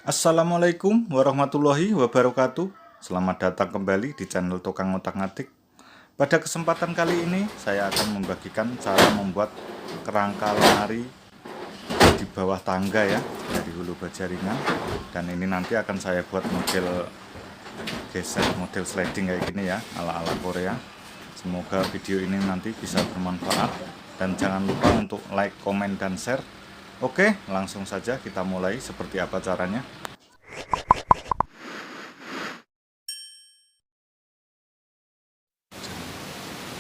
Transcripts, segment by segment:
Assalamualaikum warahmatullahi wabarakatuh. Selamat datang kembali di channel Tukang Ngotak-ngatik. Pada kesempatan kali ini saya akan membagikan cara membuat kerangka lemari di bawah tangga ya, dari hulu baja ringan. Dan ini nanti akan saya buat model geser, model sliding kayak gini ya, ala-ala Korea. Semoga video ini nanti bisa bermanfaat. Dan jangan lupa untuk like, komen, dan share. Oke, langsung saja kita mulai. Seperti apa caranya?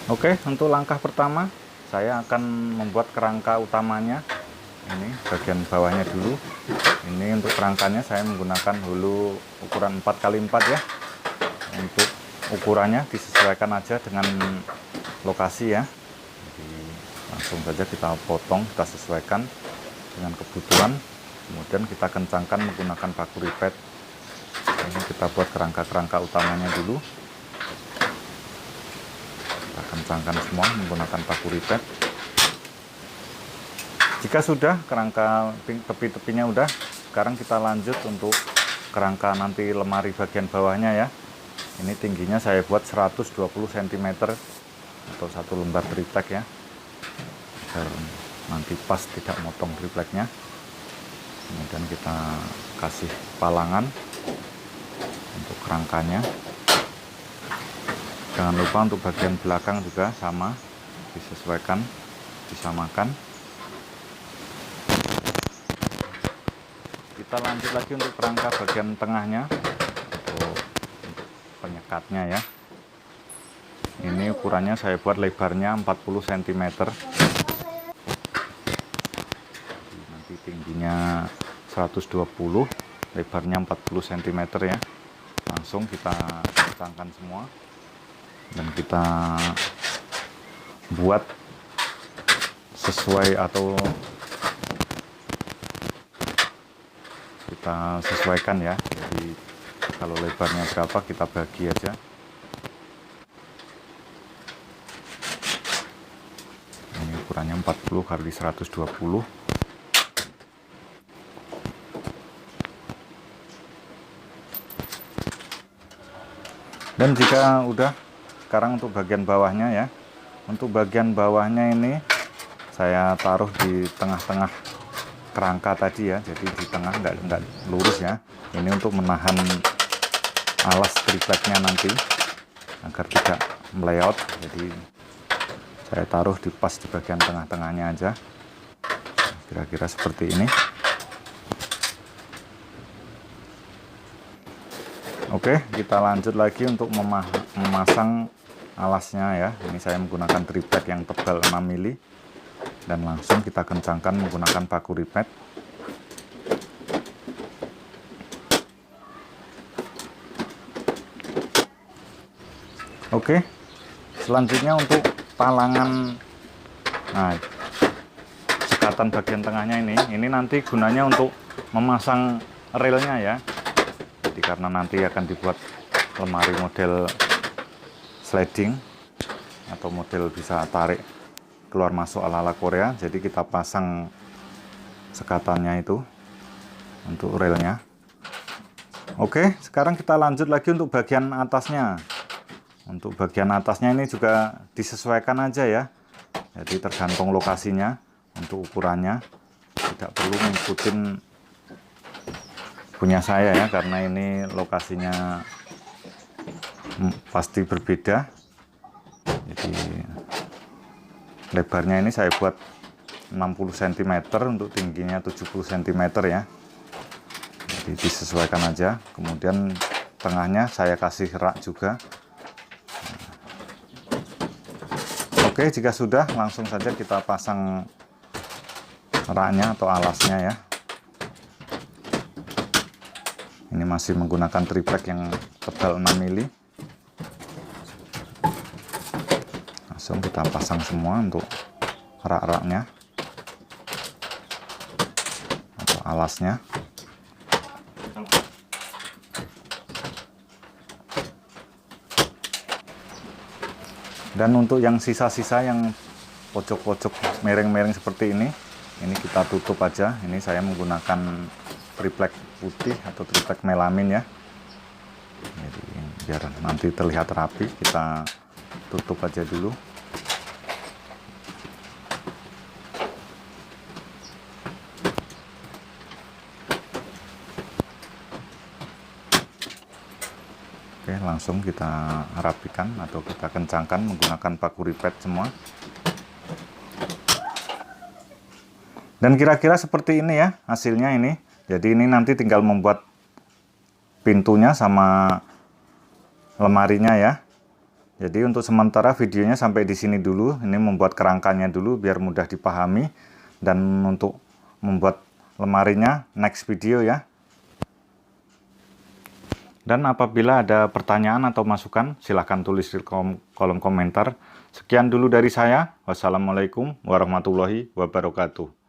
Oke, untuk langkah pertama saya akan membuat kerangka utamanya. Ini bagian bawahnya dulu. Ini untuk kerangkanya saya menggunakan hulu ukuran 4x4 ya. Untuk ukurannya disesuaikan aja dengan lokasi ya. Jadi langsung saja kita potong, kita sesuaikan dengan kebutuhan. Kemudian kita kencangkan menggunakan paku ripet. Ini kita buat kerangka-kerangka utamanya dulu. Kita kencangkan semua menggunakan paku ripet. Jika sudah kerangka tepi-tepinya udah, sekarang kita lanjut untuk kerangka nanti lemari bagian bawahnya ya. Ini tingginya saya buat 120 cm atau satu lembar triplek ya, agar nanti pas tidak motong tripleknya. Kemudian kita kasih palangan untuk kerangkanya. Jangan lupa untuk bagian belakang juga sama, disesuaikan, disamakan. Kita lanjut lagi untuk kerangka bagian tengahnya, untuk penyekatnya ya. Ini ukurannya saya buat lebarnya 40 cm. Nanti tingginya 120, lebarnya 40 cm ya. Langsung kita kencangkan semua dan kita buat sesuai atau kita sesuaikan ya. Jadi kalau lebarnya berapa kita bagi aja. Ini ukurannya 40 kali 120. Dan jika udah, sekarang untuk bagian bawahnya ya. Untuk bagian bawahnya ini saya taruh di tengah-tengah kerangka tadi ya, jadi di tengah nggak lurus ya. Ini untuk menahan alas tripleknya nanti agar tidak meleot. Jadi saya taruh di pas di bagian tengah-tengahnya aja, kira-kira seperti ini. Oke, kita lanjut lagi untuk memasang alasnya ya. Ini saya menggunakan triplek yang tebal 6 mili. Dan langsung kita kencangkan menggunakan paku ripet. Oke, selanjutnya untuk palangan, nah sekatan bagian tengahnya ini nanti gunanya untuk memasang relnya ya. Jadi karena nanti akan dibuat lemari model sliding atau model bisa tarik keluar masuk ala-ala Korea, jadi kita pasang sekatannya itu untuk relnya. Oke, sekarang kita lanjut lagi untuk bagian atasnya. Untuk bagian atasnya ini juga disesuaikan aja ya, jadi tergantung lokasinya untuk ukurannya, tidak perlu ngikutin punya saya ya, karena ini lokasinya pasti berbeda. Jadi lebarnya ini saya buat 60 cm, untuk tingginya 70 cm ya. Jadi disesuaikan aja. Kemudian tengahnya saya kasih rak juga. Oke, jika sudah langsung saja kita pasang raknya atau alasnya ya. Ini masih menggunakan triplek yang tebal 6 mili. Langsung kita pasang semua untuk rak-raknya atau alasnya. Dan untuk yang sisa-sisa yang pojok-pojok miring-miring seperti ini kita tutup aja. Ini saya menggunakan triplek putih atau triplek melamin ya. Jadi biar nanti terlihat rapi, kita tutup aja dulu. Oke, langsung kita rapikan atau kita kencangkan menggunakan paku ripet semua. Dan kira-kira seperti ini ya hasilnya ini. Jadi ini nanti tinggal membuat pintunya sama lemarinya ya. Jadi untuk sementara videonya sampai di sini dulu. Ini membuat kerangkanya dulu biar mudah dipahami. Dan untuk membuat lemarinya next video ya. Dan apabila ada pertanyaan atau masukan, silahkan tulis di kolom komentar. Sekian dulu dari saya. Wassalamualaikum warahmatullahi wabarakatuh.